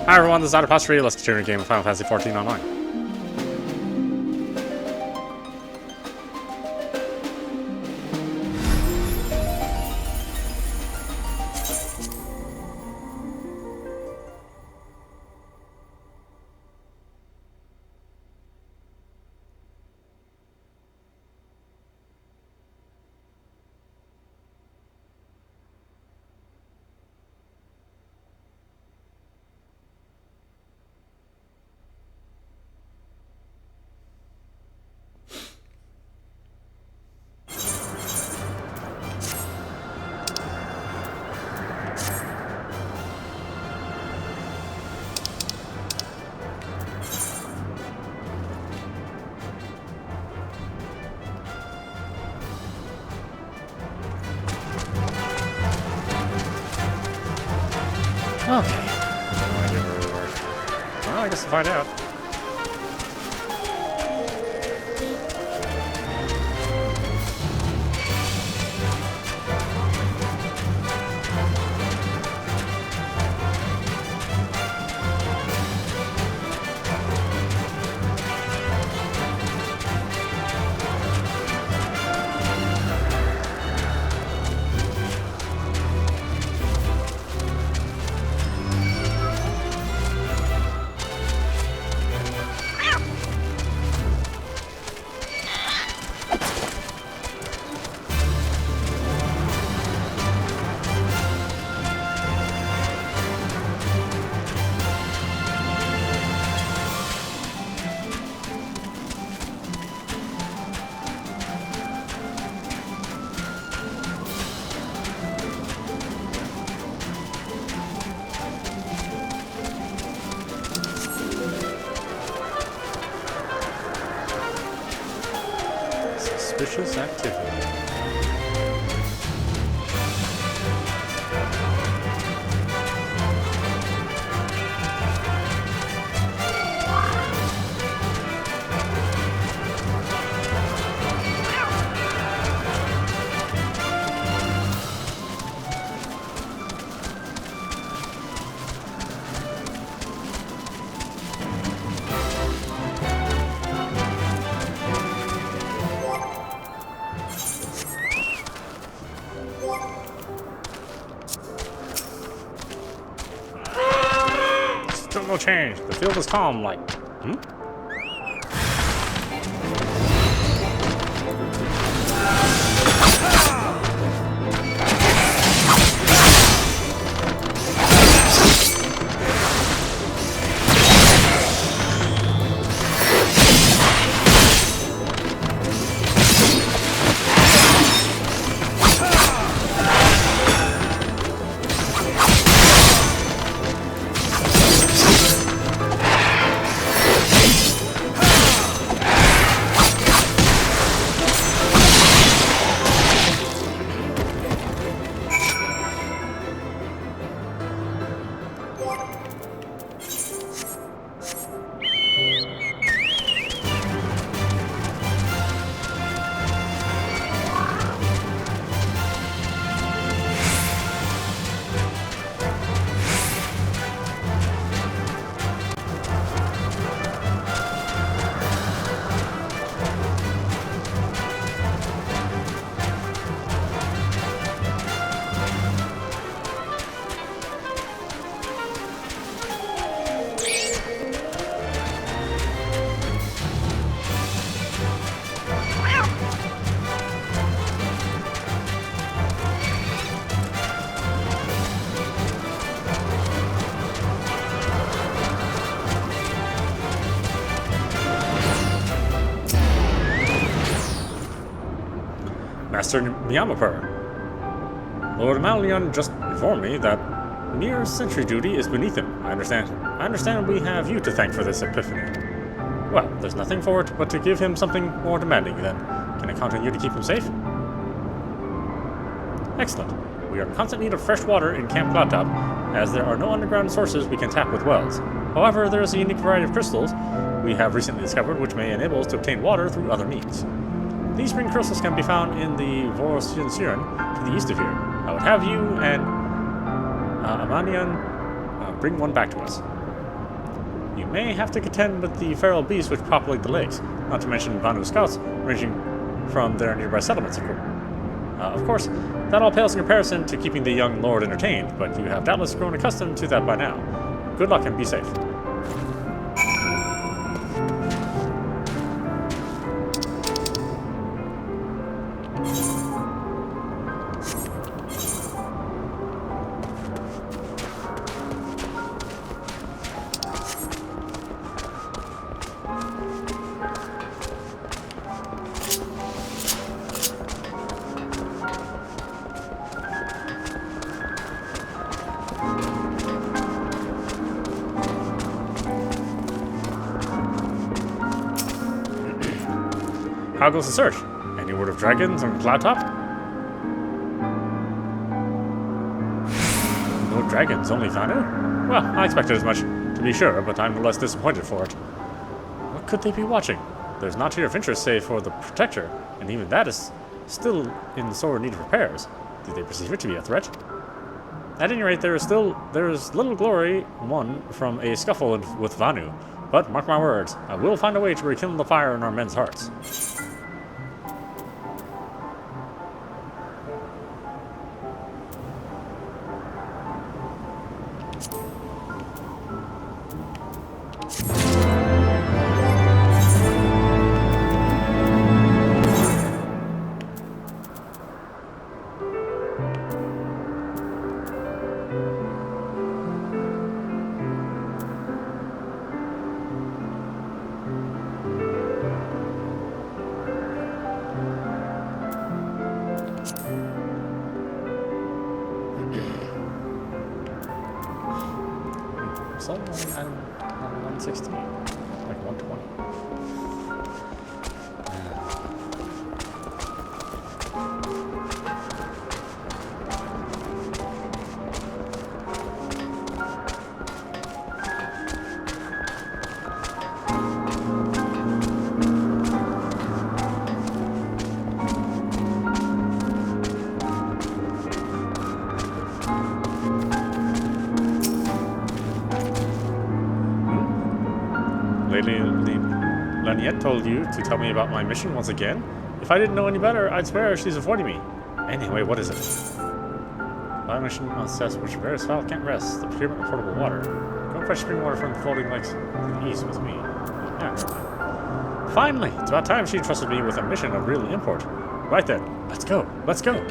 Hi everyone, this is audap. Let's continue a game of Final Fantasy XIV Online. Okay. No idea where we were. Well, I guess we'll find out. Suspicious activity. Still no change. The field is calm, like, Master Miyamapur. Lord Malion just informed me that mere sentry duty is beneath him. I understand we have you to thank for this epiphany. Well, there's nothing for it but to give him something more demanding then. Can I count on you to keep him safe? Excellent. We are in constant need of fresh water in Camp Audap, as there are no underground sources we can tap with wells. However, there is a unique variety of crystals we have recently discovered which may enable us to obtain water through other means. These spring crystals can be found in the Vorosian to the east of here. I would have you and Amanian bring one back to us. you may have to contend with the feral beasts which populate the lakes, not to mention Vanu scouts ranging from their nearby settlements. Of course, that all pales in comparison to keeping the young lord entertained, but you have doubtless grown accustomed to that by now. Good luck and be safe. How goes the search? Any word of dragons on Cloudtop? No dragons, only Vanu? Well, I expected as much, to be sure, but I'm no less disappointed for it. What could they be watching? There's not here of interest save for the Protector, and even that is still in sore need of repairs. Did they perceive it to be a threat? At any rate, there is little glory won from a scuffle with Vanu, but mark my words, I will find a way to rekindle the fire in our men's hearts. Sold on 116, like 120. Lady Laniette told you to tell me about my mission once again? If I didn't know any better, I'd swear she's avoiding me. Anyway, what is it? My mission on steps which various fowl can't rest, the procurement of portable water. Go fetch spring water from the floating lakes to the east with me. Yeah, never mind. Finally! It's about time she trusted me with a mission of real import. Right then, let's go! Let's go!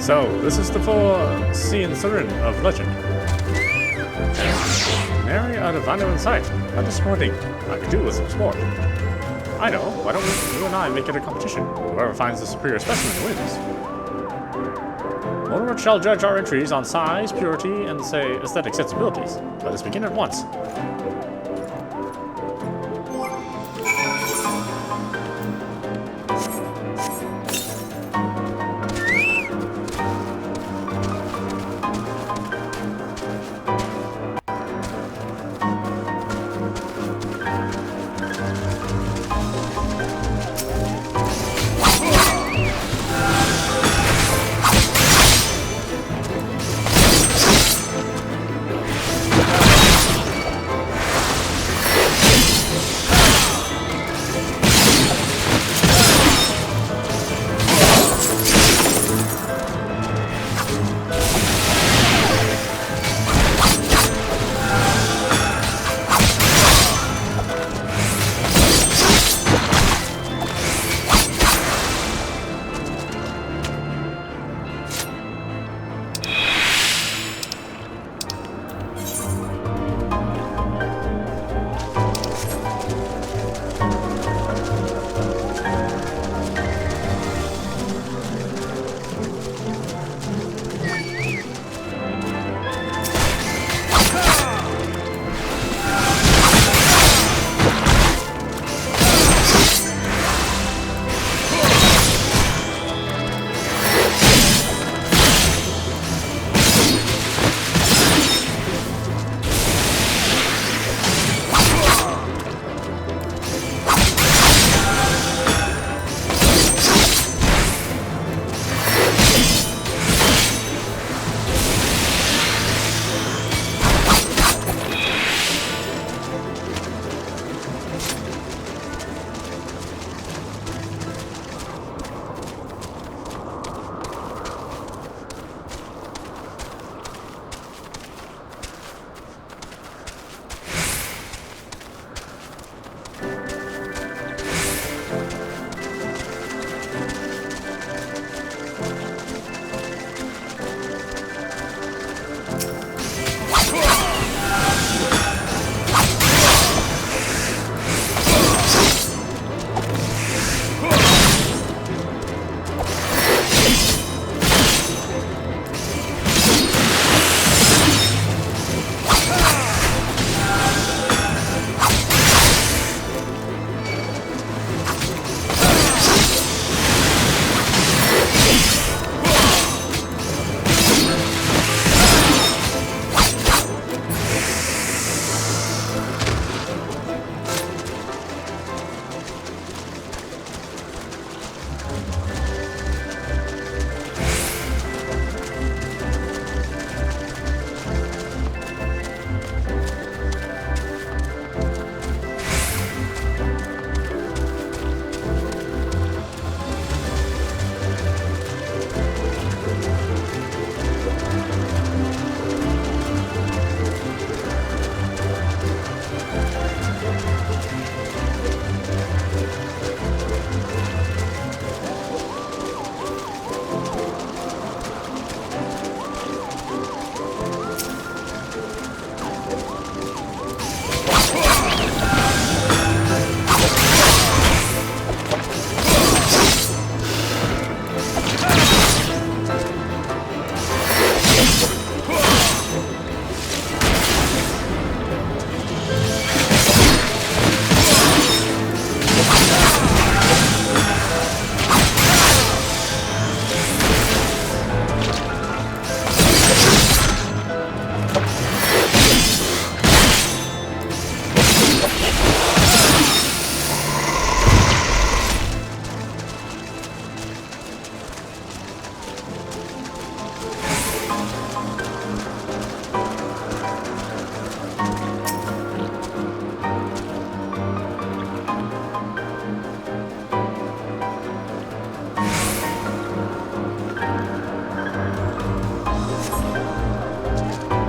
So, this is the foreseen Thurin of legend. Nary out of Vano in sight. How disappointing. I could do with some sport. I know. Why don't you and I make it a competition? Whoever finds the superior specimen wins. Mortimer shall judge our entries on size, purity, and, say, aesthetic sensibilities. Let us begin at once.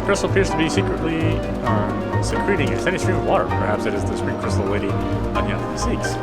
crystal appears to be secretly secreting a steady stream of water. Perhaps it is the screen crystal lady Anya seeks.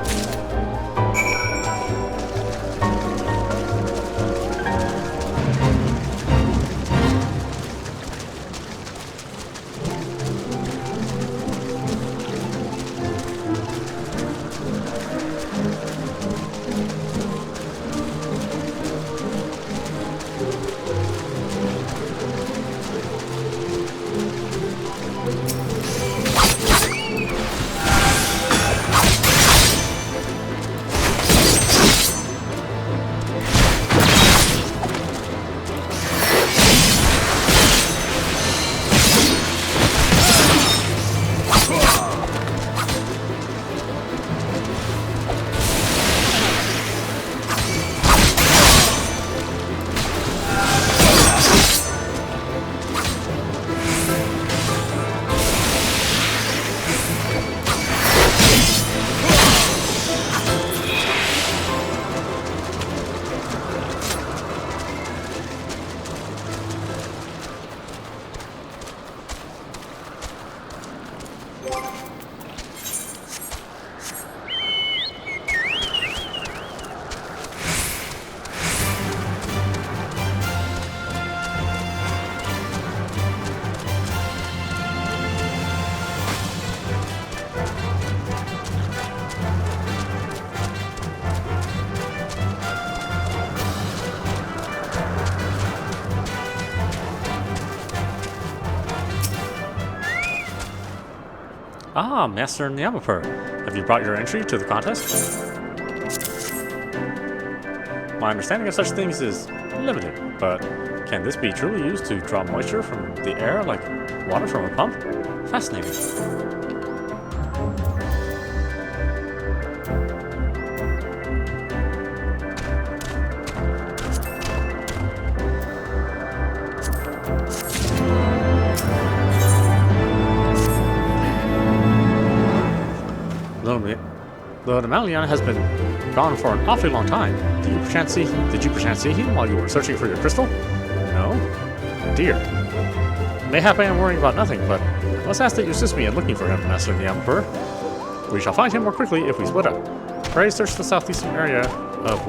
Ah, Master Nyamapur. Have you brought your entry to the contest? My understanding of such things is limited, but can this be truly used to draw moisture from the air like water from a pump? Fascinating. The Namalian has been gone for an awfully long time. Did you perchance see him while you were searching for your crystal? No? Dear. Mayhap I am worrying about nothing, but I must ask that you assist me in looking for him, Master Nyamapur. We shall find him more quickly if we split up. Pray search the southeastern area of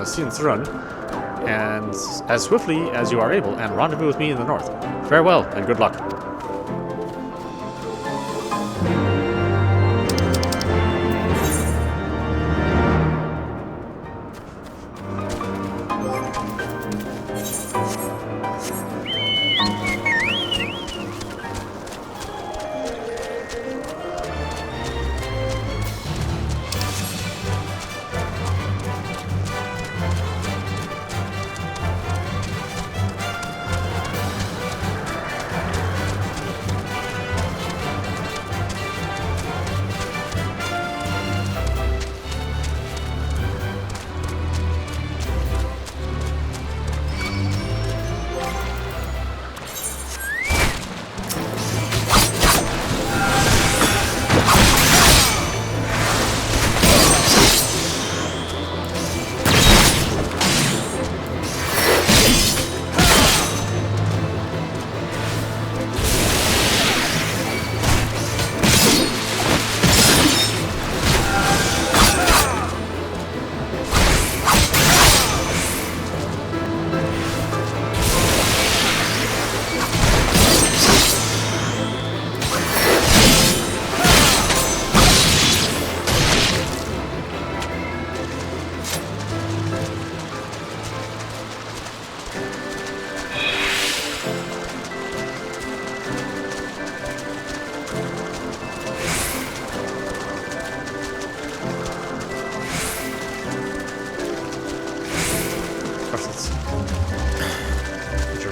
Sinsrun and as swiftly as you are able, and rendezvous with me in the north. Farewell, and good luck.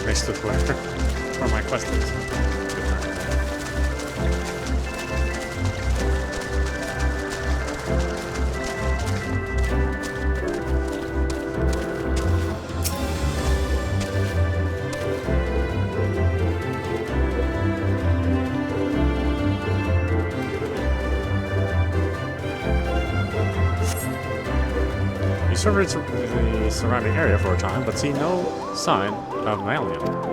Mixed with where my quest is. You surveyed the surrounding area for a time, but see no sign of Malian.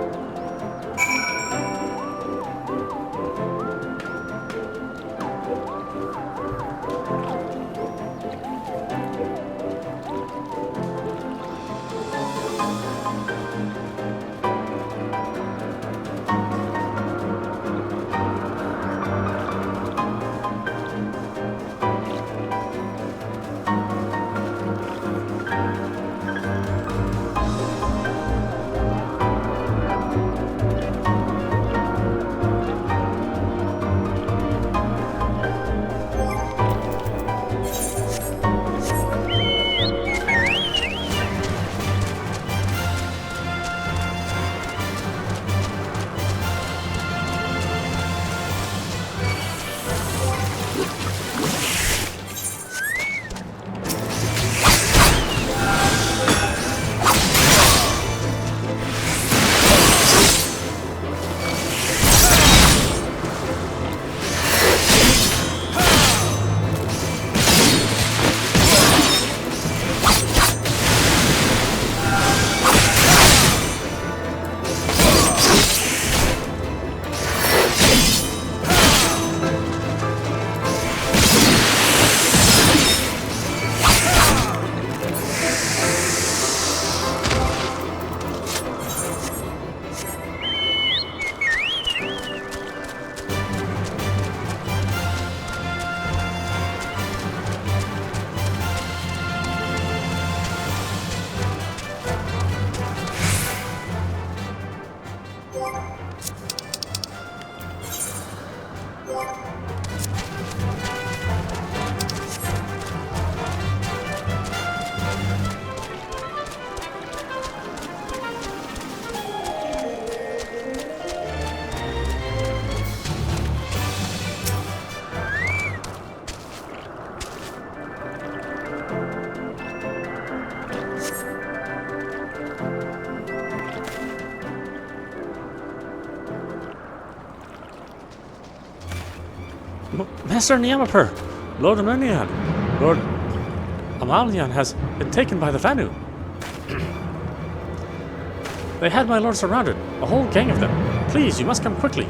Master Niamaper, Lord Amalian, Lord Amalian has been taken by the Vanu. They had my lord surrounded, a whole gang of them. Please, you must come quickly.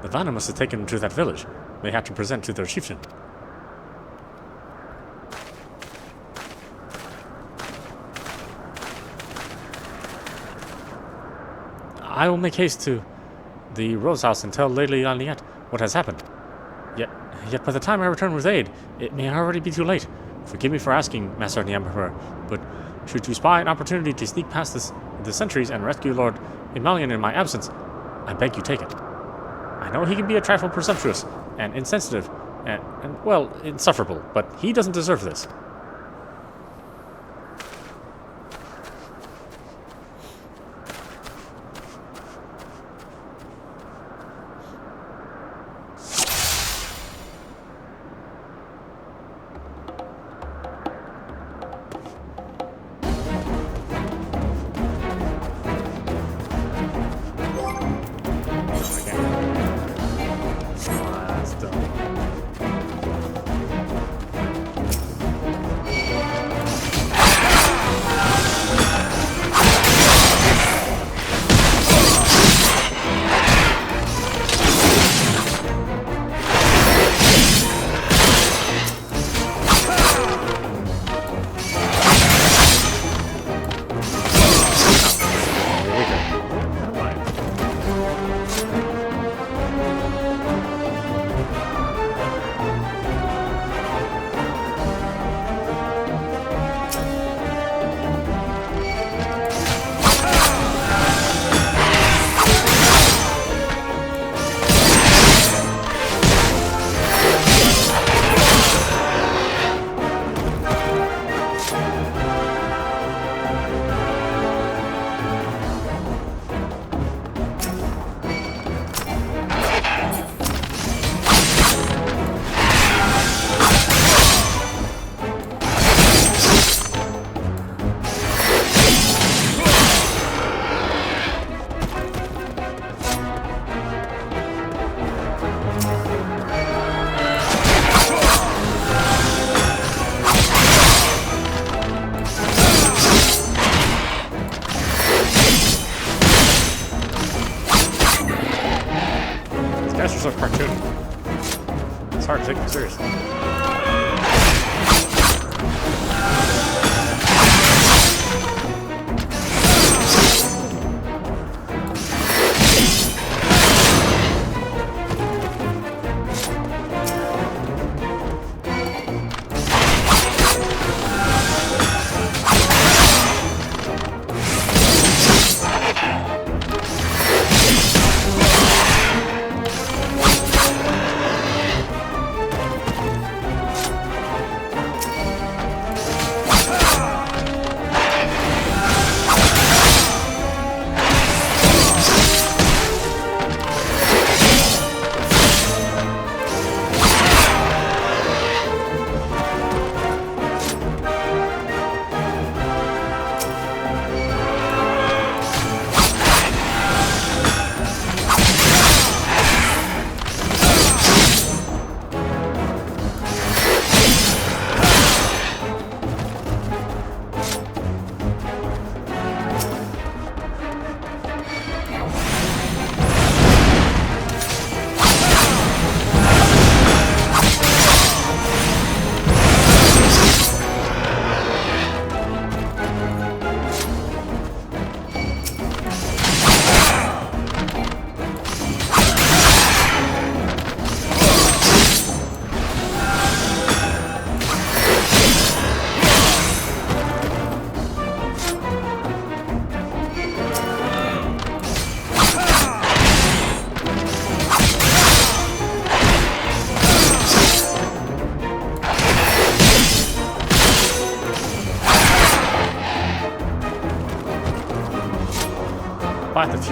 The Vanu must have taken him to that village. They had to present to their chieftain. I will make haste to the Rose House and tell Lady Aliette what has happened. Yet by the time I return with aid, it may already be too late. Forgive me for asking, Master Niamaper, but should you spy an opportunity to sneak past the sentries and rescue Lord Emelian in my absence, I beg you take it. I know he can be a trifle presumptuous and insensitive and well, insufferable, but he doesn't deserve this. So cartoony. It's hard to take them seriously.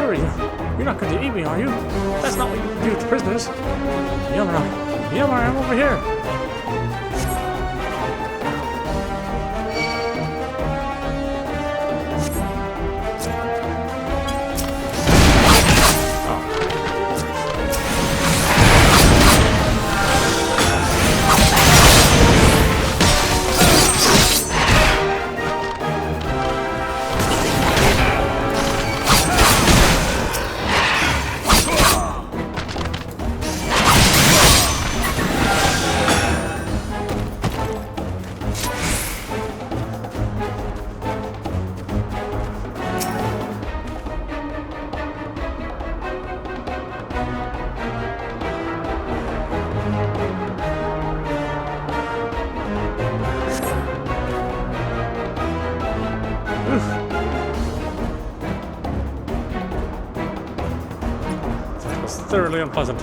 Fury, you're not going to eat me, are you? That's not what you do to prisoners. Yamara, I'm over here. That was thoroughly unpleasant.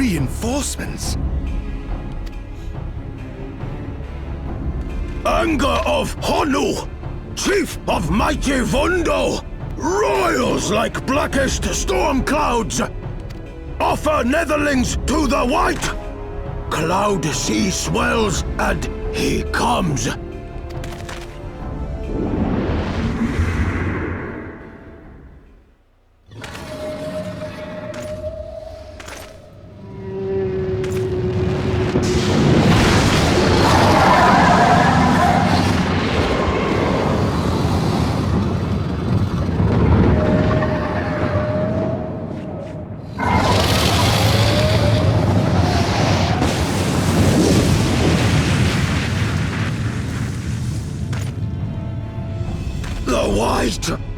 Reinforcements? Anger of Honu, chief of mighty Vundo, royals like blackest storm clouds. Offer netherlings to the white. Cloud sea swells, and he comes.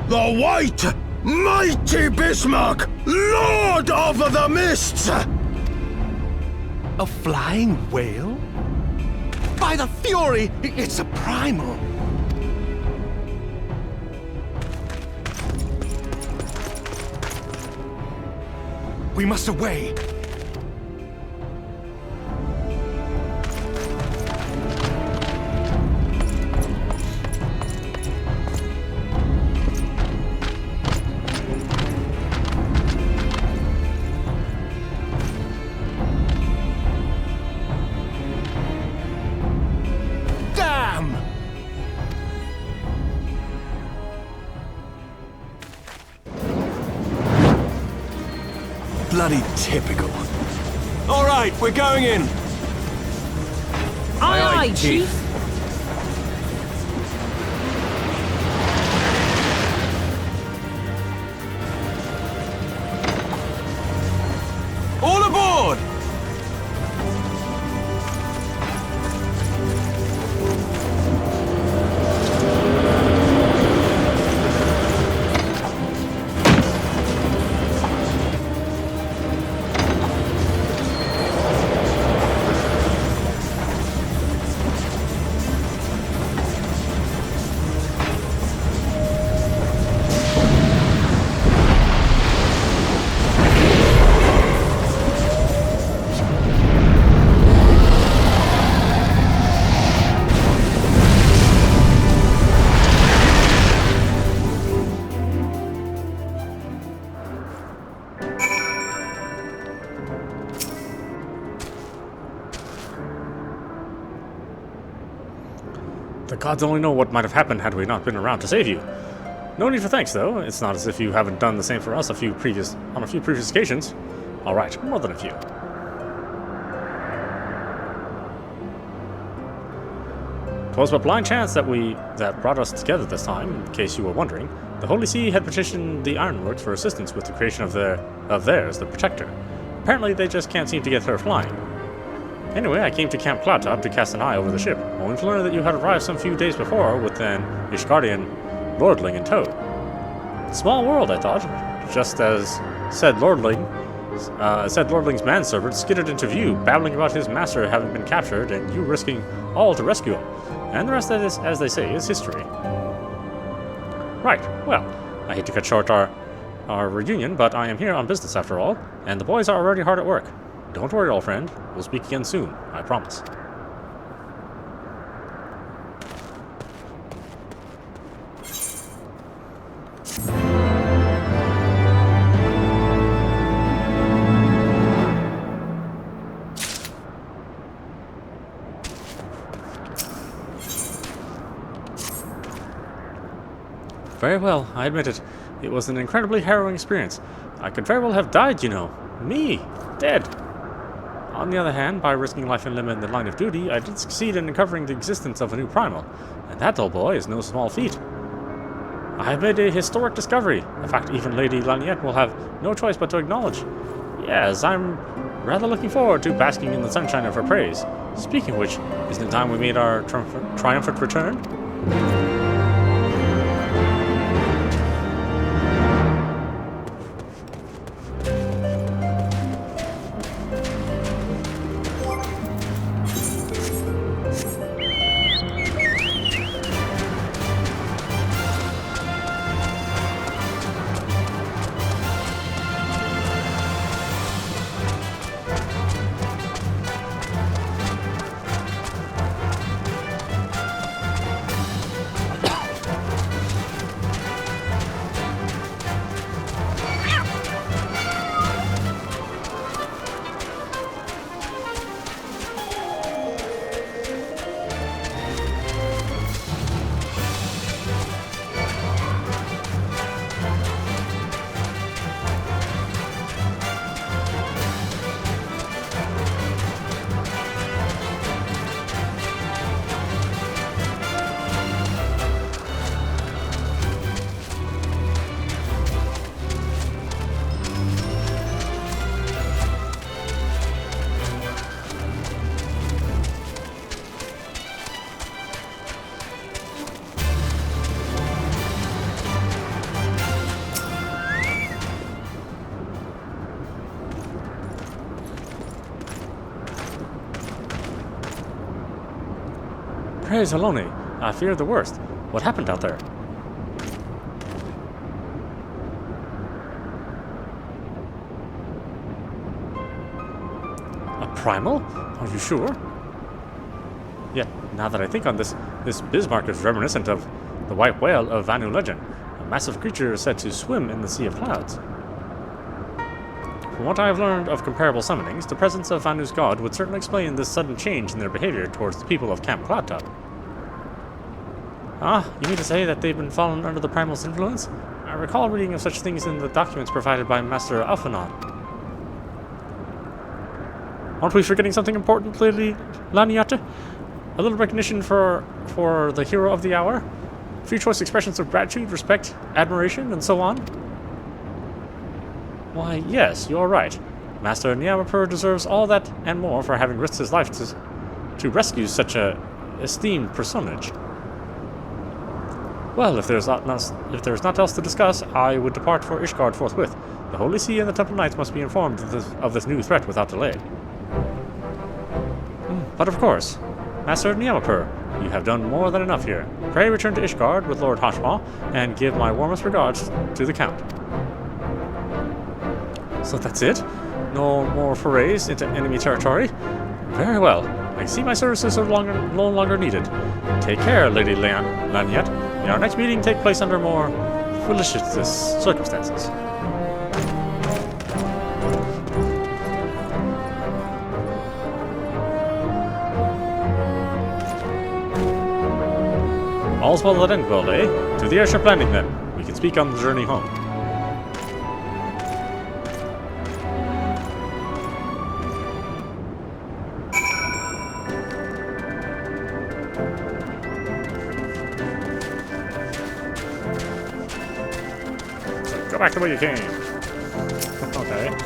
The White! Mighty Bismarck! Lord of the Mists! A flying whale? By the Fury, it's a primal! We must away! Bloody typical. All right, we're going in. Aye, aye, Chief. All aboard! The gods only know what might have happened had we not been around to save you. No need for thanks, though. It's not as if you haven't done the same for us on a few previous occasions. All right, more than a few. Twas but blind chance that brought us together this time. In case you were wondering, the Holy See had petitioned the Ironworks for assistance with the creation of theirs, the Protector. Apparently, they just can't seem to get her flying. Anyway, I came to Camp Cloudtop to cast an eye over the ship, only to learn that you had arrived some few days before with an Ishgardian lordling in tow. Small world, I thought, just as said lordling's manservant skidded into view, babbling about his master having been captured and you risking all to rescue him. And the rest of this, as they say, is history. Right, well, I hate to cut short our reunion, but I am here on business after all, and the boys are already hard at work. Don't worry, old friend. We'll speak again soon, I promise. Very well, I admit it. It was an incredibly harrowing experience. I could very well have died, you know. Me, dead. On the other hand, by risking life and limb in the line of duty, I did succeed in uncovering the existence of a new primal, and that, old boy, is no small feat. I have made a historic discovery, a fact even Lady Laniette will have no choice but to acknowledge. Yes, I'm rather looking forward to basking in the sunshine of her praise. Speaking of which, isn't it time we made our triumphant return? praise Haloni. I feared the worst. What happened out there? A primal? Are you sure? Yet, now that I think on this, this Bismarck is reminiscent of the white whale of Vanu legend, a massive creature said to swim in the Sea of Clouds. From what I have learned of comparable summonings, the presence of Vanu's god would certainly explain this sudden change in their behavior towards the people of Camp Cloudtop. Ah, you mean to say that they've been fallen under the primal's influence? I recall reading of such things in the documents provided by Master Alphanon. Aren't we forgetting something important, Lady Laniata? A little recognition for the hero of the hour? A few choice expressions of gratitude, respect, admiration, and so on? Why, yes, you're right. Master Nyamapur deserves all that and more for having risked his life to rescue such a esteemed personage. Well, if there's not else to discuss, I would depart for Ishgard forthwith. The Holy See and the Temple Knights must be informed of this new threat without delay. But of course, Master Nyamapur, you have done more than enough here. Pray return to Ishgard with Lord Hashmal, and give my warmest regards to the Count. So that's it? No more forays into enemy territory? Very well. I see my services are no longer needed. Take care, Lady Lanyet. May our next meeting take place under more felicitous circumstances. All's well that ends well, eh? To the airship landing, then. We can speak on the journey home. So, go back the way you came. Okay.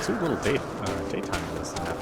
Too little daytime in this map.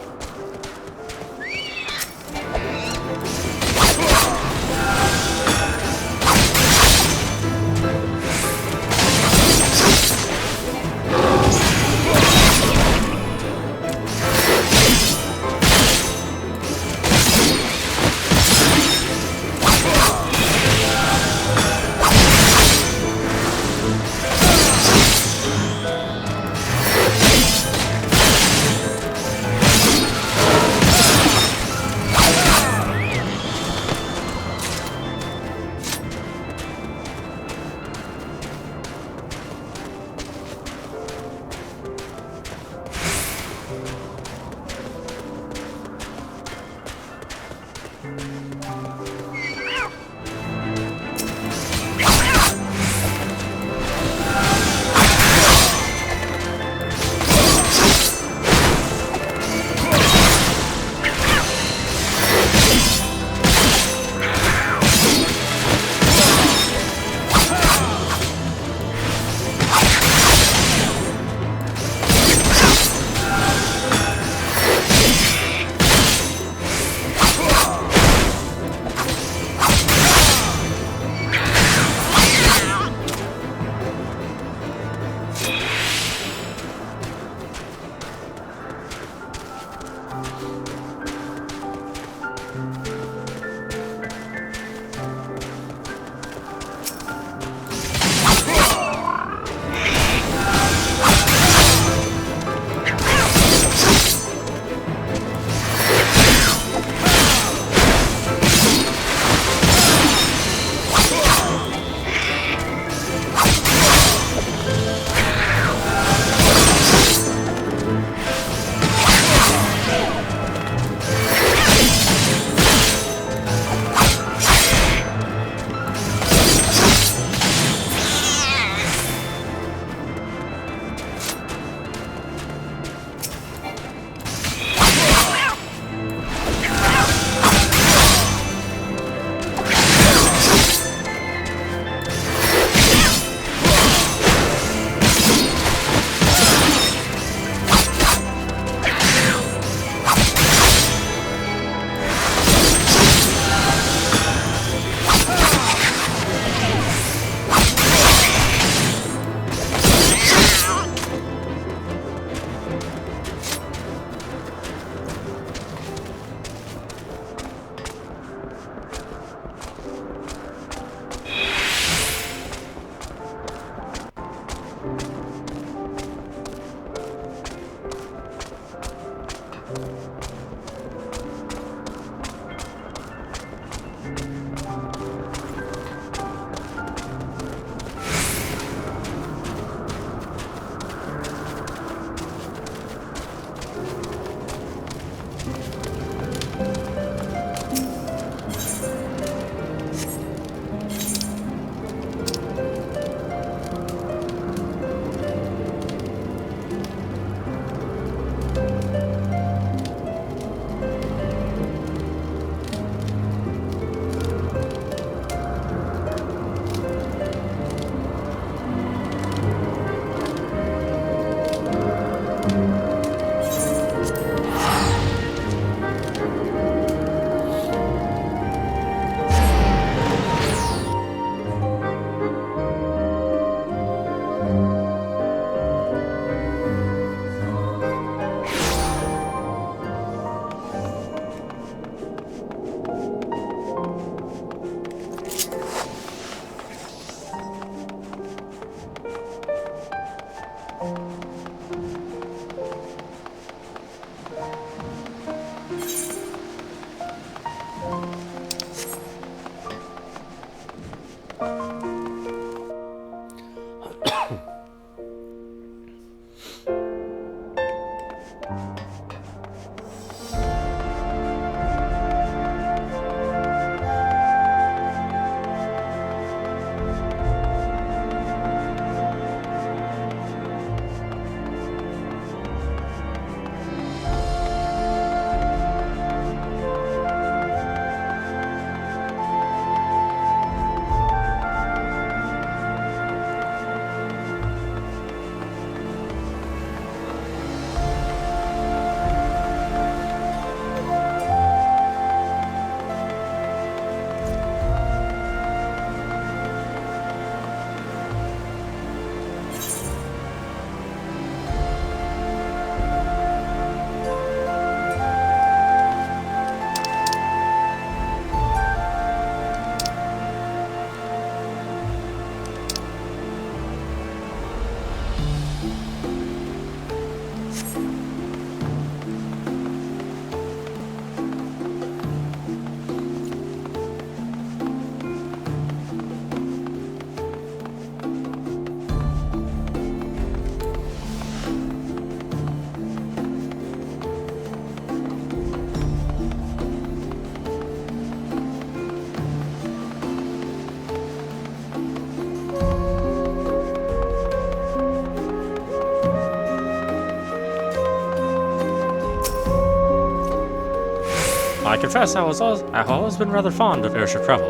I confess I've always been rather fond of airship travel.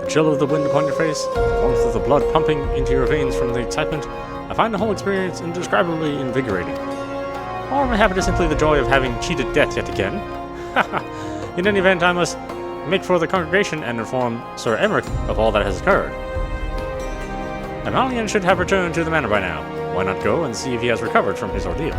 The chill of the wind upon your face, the warmth of the blood pumping into your veins from the excitement, I find the whole experience indescribably invigorating. Or am I happy to simply the joy of having cheated death yet again? In any event, I must make for the congregation and inform Sir Emmerich of all that has occurred. Amalian should have returned to the manor by now. Why not go and see if he has recovered from his ordeal?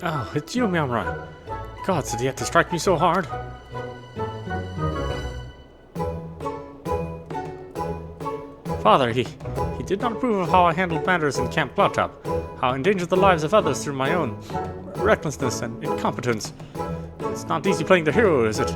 Oh, it's you, Miamran. God, did he have to strike me so hard? Father, he did not approve of how I handled matters in Camp Cloudtop, how I endangered the lives of others through my own recklessness and incompetence. It's not easy playing the hero, is it?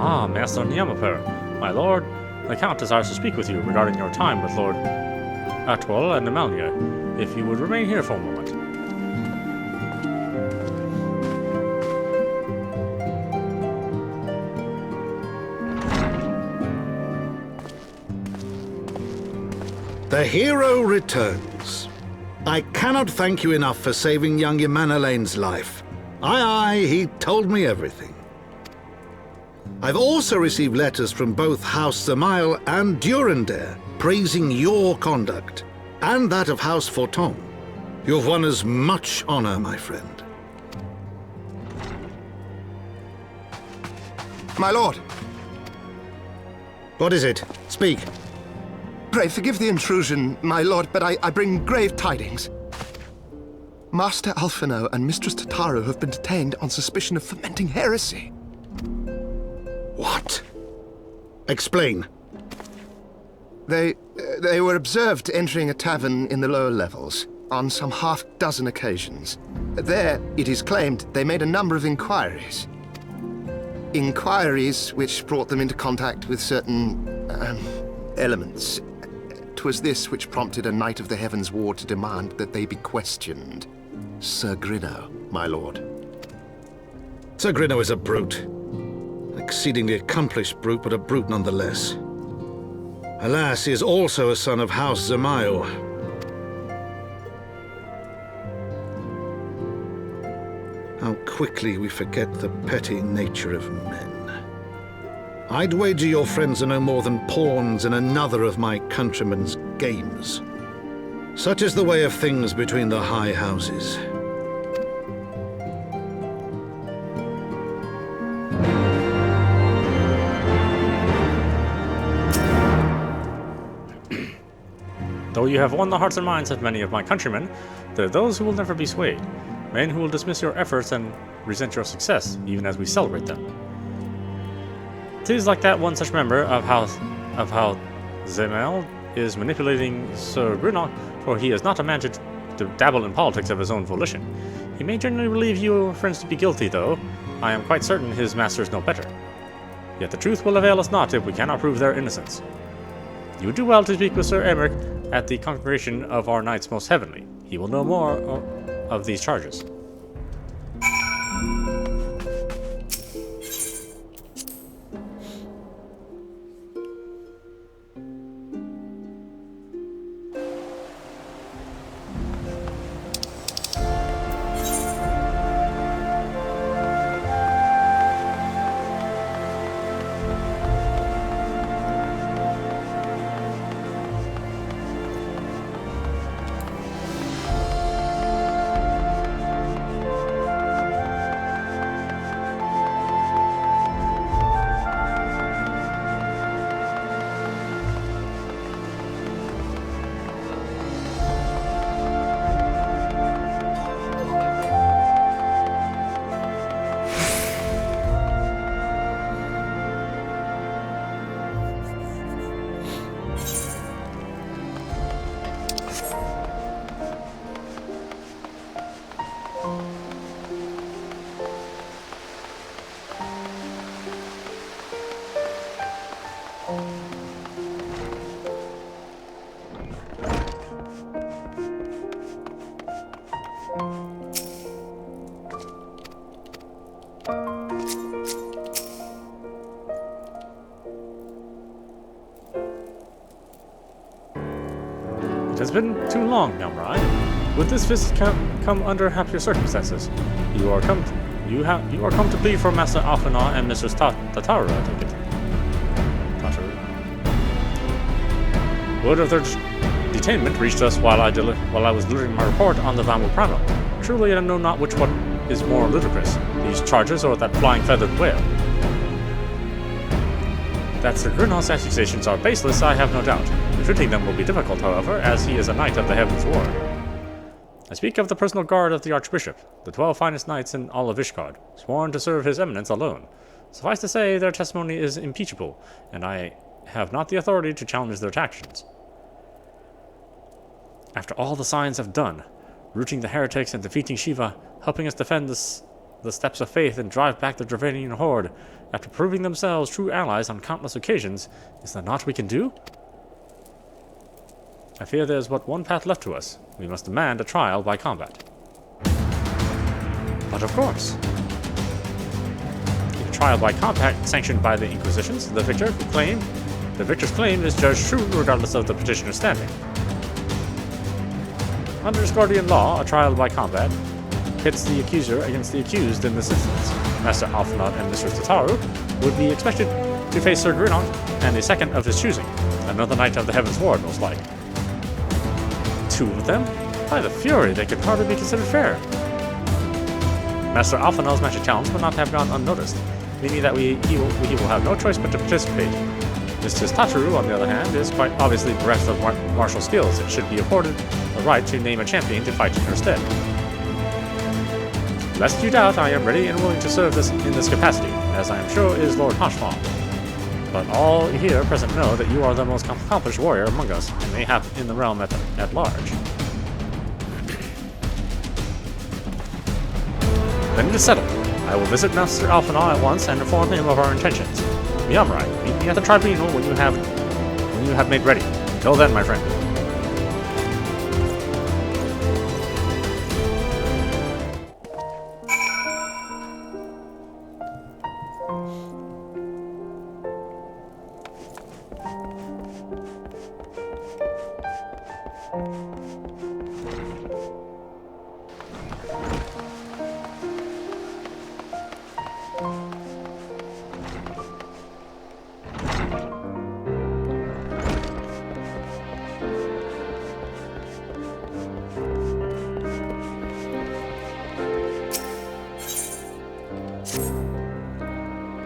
Ah, Master Nyamaper. My lord, the Count desires to speak with you regarding your time with Lord Atwal and Amalia, if you would remain here for a moment. The hero returns. I cannot thank you enough for saving young Imanalane's life. Aye, he told me everything. I've also received letters from both House Zamail and Durandare praising your conduct, and that of House Forton. You've won us much honor, my friend. My lord. What is it? Speak. Pray forgive the intrusion, my lord, but I bring grave tidings. Master Alphino and Mistress Tataru have been detained on suspicion of fomenting heresy. What? Explain. They were observed entering a tavern in the lower levels on some half-dozen occasions. There, it is claimed, they made a number of inquiries. Inquiries which brought them into contact with certain elements. 'Twas this which prompted a Knight of the Heavens Ward to demand that they be questioned. Sir Grinno, my lord. Sir Grinno is a brute. An exceedingly accomplished brute, but a brute nonetheless. Alas, he is also a son of House Zamayo. How quickly we forget the petty nature of men. I'd wager your friends are no more than pawns in another of my countrymen's games. Such is the way of things between the high houses. Though you have won the hearts and minds of many of my countrymen, there are those who will never be swayed. Men who will dismiss your efforts and resent your success, even as we celebrate them. 'Tis like that one such member of House Zemel is manipulating Sir Grinnock, for he is not a man to dabble in politics of his own volition. He may generally believe your friends to be guilty, though I am quite certain his masters know better. Yet the truth will avail us not if we cannot prove their innocence. You would do well to speak with Sir Emmerich at the congregation of our Knights Most Heavenly. He will know more of these charges. It has been too long, Yamrai. Would this visit come under happier circumstances? You are come to plead for Master Alphina and Mistress Tataru, I take it. Tataru. Word of their detainment reached us while I was delivering my report on the Vamu Prano. Truly, I know not which one is more ludicrous, these charges or that flying feathered whale. That Sir Grinnock's accusations are baseless, I have no doubt. Refuting them will be difficult, however, as he is a Knight of the Heavens Ward. I speak of the personal guard of the Archbishop, the 12 finest knights in all of Ishgard, sworn to serve his eminence alone. Suffice to say, their testimony is impeachable, and I have not the authority to challenge their actions. After all the signs have done, rooting the heretics and defeating Shiva, helping us defend the steps of faith and drive back the Dravanian horde, after proving themselves true allies on countless occasions, is there naught we can do? I fear there is but one path left to us. We must demand a trial by combat. But of course. In a trial by combat sanctioned by the Inquisitions, the victor's claim is judged true regardless of the petitioner's standing. Under Isgardian law, a trial by combat pits the accuser against the accused in this instance. Master Alphinaud and Mistress Tataru would be expected to face Sir Grinnock and a second of his choosing, another Knight of the Heavens Ward, most like. Two of them? By the Fury, they could hardly be considered fair. Master Alphinaud's magic challenge will not have gone unnoticed, meaning that he will have no choice but to participate. Mrs. Tataru, on the other hand, is quite obviously bereft of martial skills. It should be afforded the right to name a champion to fight in her stead. Lest you doubt, I am ready and willing to serve in this capacity, as I am sure is Lord Hashmon. But all here present know that you are the most accomplished warrior among us, and mayhap in the realm at large. Then it is settled. I will visit Master Alphanal at once and inform him of our intentions. Miyamrai, meet me at the tribunal when you have made ready. Until then, my friend.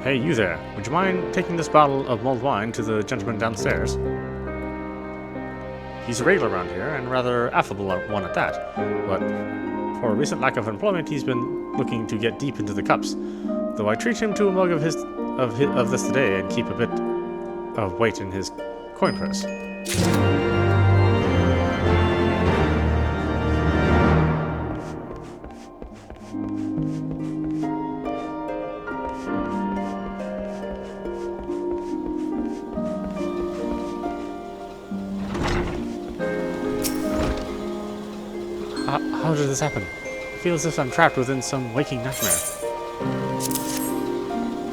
Hey, you there. Would you mind taking this bottle of mulled wine to the gentleman downstairs? He's a regular around here, and rather affable one at that. But for a recent lack of employment, he's been looking to get deep into the cups. Though I treat him to a mug of this today and keep a bit of weight in his coin purse. How did this happen? I feel as if I'm trapped within some waking nightmare.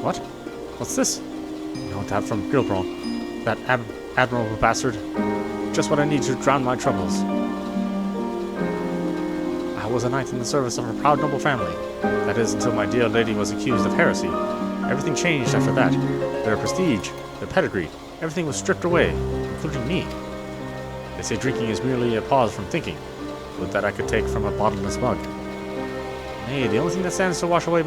What? What's this? No doubt from Gilbron. That admirable bastard. Just what I need to drown my troubles. I was a knight in the service of a proud noble family. That is, until my dear lady was accused of heresy. Everything changed after that. Their prestige, their pedigree, everything was stripped away, including me. They say drinking is merely a pause from thinking. Would that I could take from a bottomless mug. Nay, the only thing that stands to wash away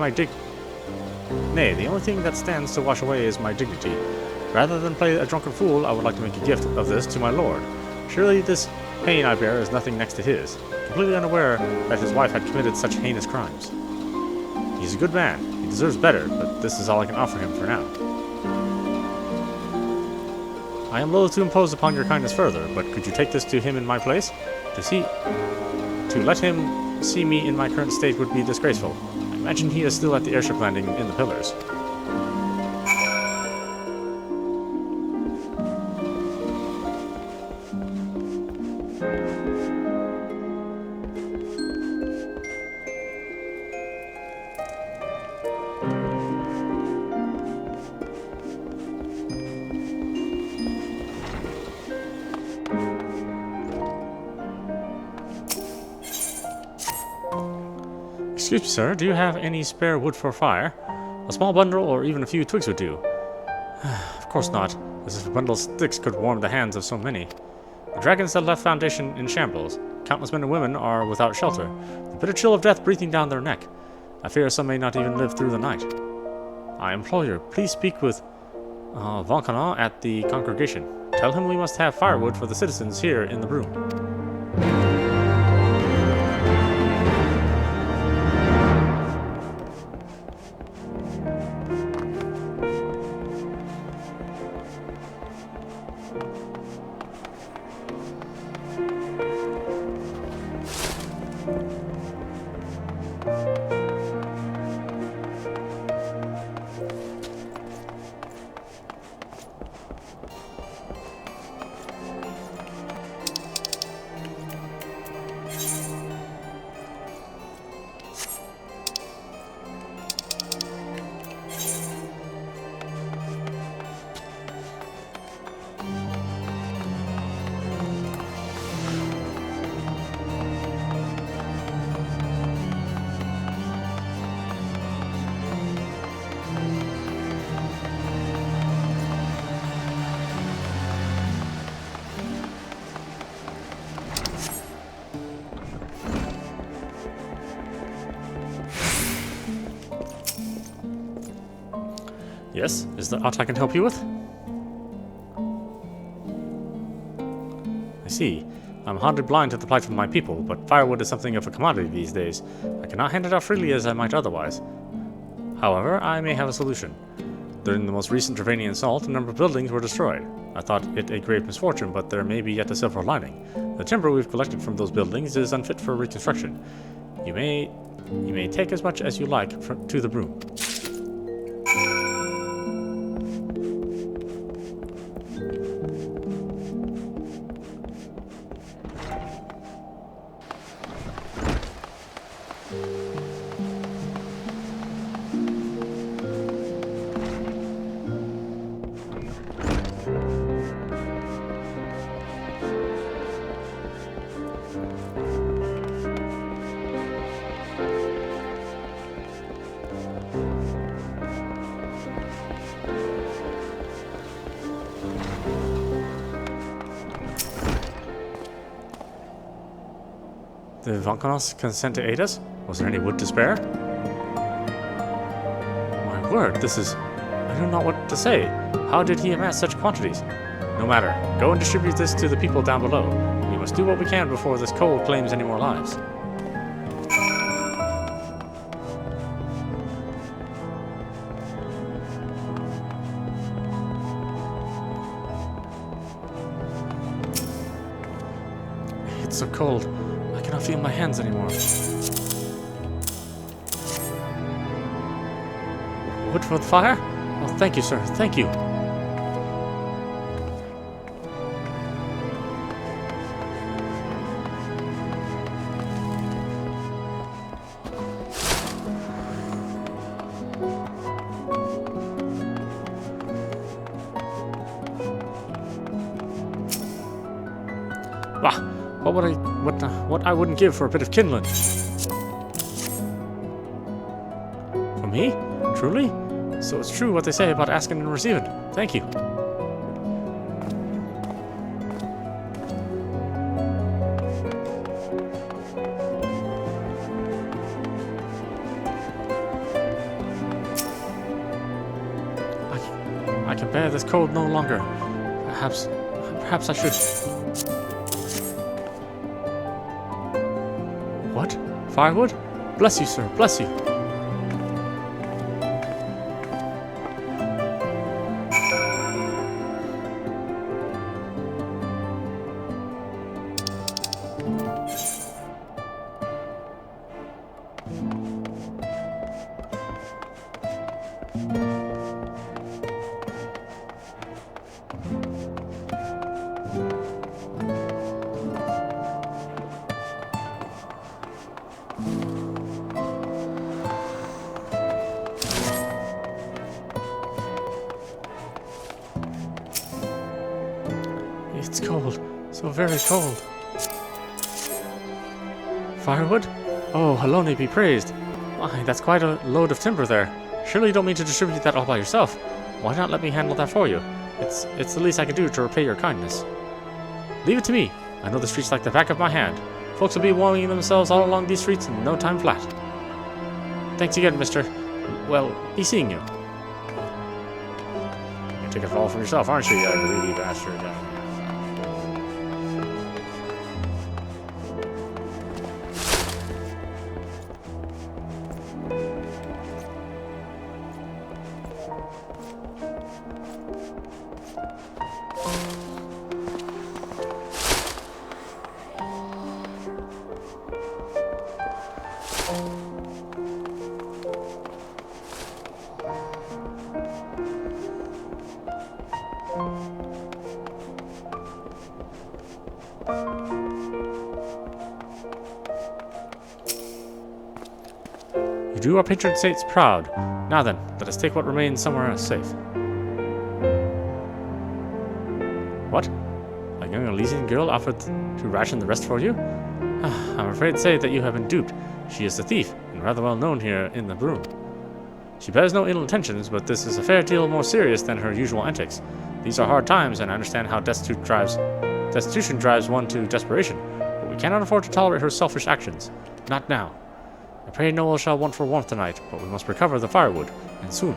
is my dignity. Rather than play a drunken fool, I would like to make a gift of this to my lord. Surely this pain I bear is nothing next to his, completely unaware that his wife had committed such heinous crimes. He's a good man. He deserves better, but this is all I can offer him for now. I am loath to impose upon your kindness further, but could you take this to him in my place? To let him see me in my current state would be disgraceful. I imagine he is still at the airship landing in the pillars. Excuse me, sir, do you have any spare wood for fire? A small bundle or even a few twigs would do. Of course not, as if a bundle of sticks could warm the hands of so many. The dragons have left Foundation in shambles. Countless men and women are without shelter, the bitter chill of death breathing down their neck. I fear some may not even live through the night. I implore you, please speak with Valkana at the congregation. Tell him we must have firewood for the citizens here in the room. Yes? Is there aught I can help you with? I see. I'm hardly blind to the plight of my people, but firewood is something of a commodity these days. I cannot hand it out freely as I might otherwise. However, I may have a solution. During the most recent Dravanian assault, a number of buildings were destroyed. I thought it a grave misfortune, but there may be yet a silver lining. The timber we've collected from those buildings is unfit for reconstruction. You may take as much as you like to the broom. The Vankonos consent to aid us? Was there any wood to spare? My word, this is... I don't know what to say. How did he amass such quantities? No matter. Go and distribute this to the people down below. We must do what we can before this cold claims any more lives. It's so cold. I cannot feel my hands anymore. Wood for the fire? Oh, thank you, sir. Thank you. Bah! What I wouldn't give for a bit of kindling. For me? Truly? So it's true what they say about asking and receiving. Thank you. I can bear this cold no longer. Perhaps I should... What? Firewood? Bless you, sir. Bless you. It's cold. So very cold. Firewood? Oh, Halone be praised. Why, that's quite a load of timber there. Surely you don't mean to distribute that all by yourself. Why not let me handle that for you? It's the least I can do to repay your kindness. Leave it to me. I know the streets like the back of my hand. Folks will be warming themselves all along these streets in no time flat. Thanks again, mister. Well, be seeing you. You're taking it all for yourself, aren't you, you greedy bastard? You do our patron saints proud. Now then, let us take what remains somewhere else safe. What? A young Elysian girl offered to ration the rest for you? I'm afraid to say that you have been duped. She is a thief, and rather well known here in the broom. She bears no ill intentions, but this is a fair deal more serious than her usual antics. These are hard times, and I understand how destitution drives one to desperation, but we cannot afford to tolerate her selfish actions. Not now. I pray no one shall want for warmth tonight, but we must recover the firewood, and soon.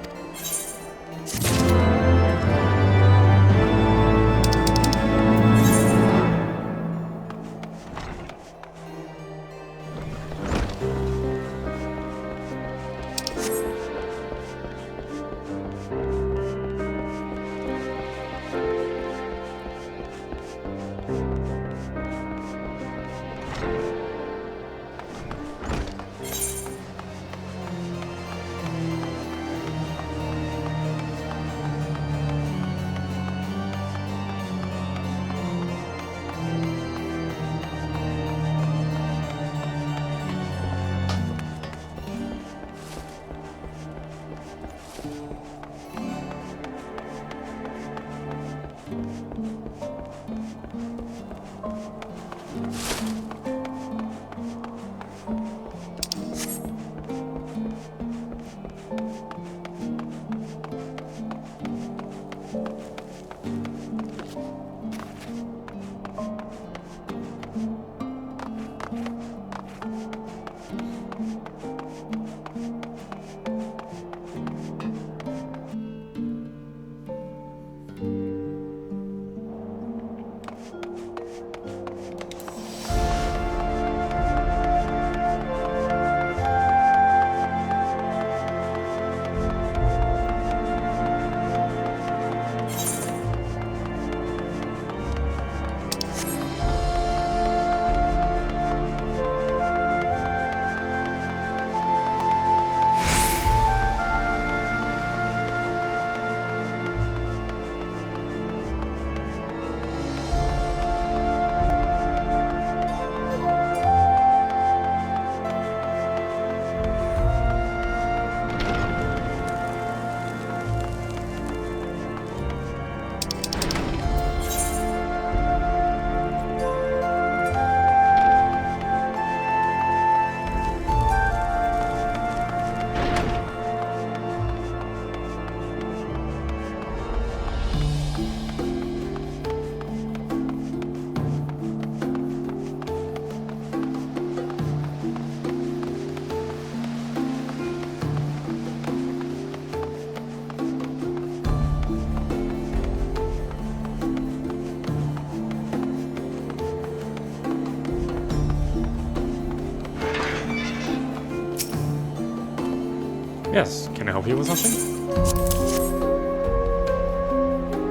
Yes, can I help you with something?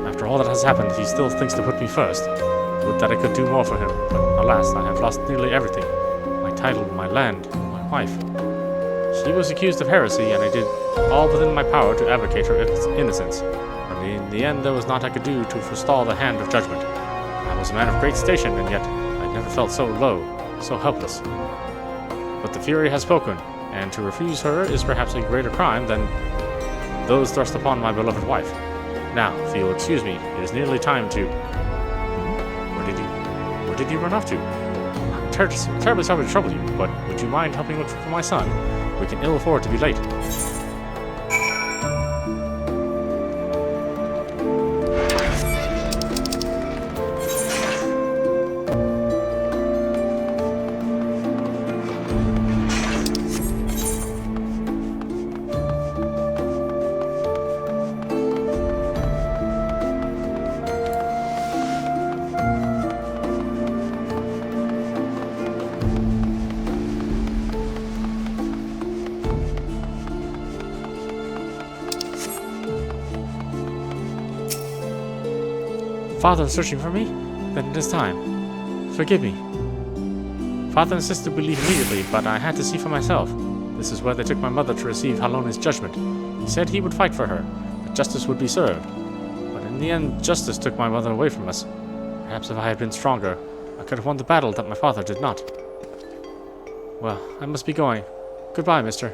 After all that has happened, he still thinks to put me first. Would that I could do more for him, but alas, I have lost nearly everything. My title, my land, my wife. She was accused of heresy, and I did all within my power to advocate her innocence. But in the end, there was naught I could do to forestall the hand of judgment. I was a man of great station, and yet I never felt so low, so helpless. But the Fury has spoken, and to refuse her is perhaps a greater crime than those thrust upon my beloved wife. Now, if you'll excuse me, it is nearly time to... Where did you run off to? I'm terribly sorry to trouble you, but would you mind helping look for my son? We can ill afford to be late. Father is searching for me? Then it is time. Forgive me. Father insisted we leave immediately, but I had to see for myself. This is where they took my mother to receive Halone's judgment. He said he would fight for her, that justice would be served. But in the end, justice took my mother away from us. Perhaps if I had been stronger, I could have won the battle that my father did not. Well, I must be going. Goodbye, mister.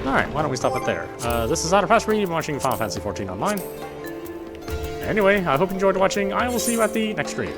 Alright, why don't we stop it there? This is audap, you've been watching Final Fantasy XIV Online. Anyway, I hope you enjoyed watching. I will see you at the next stream.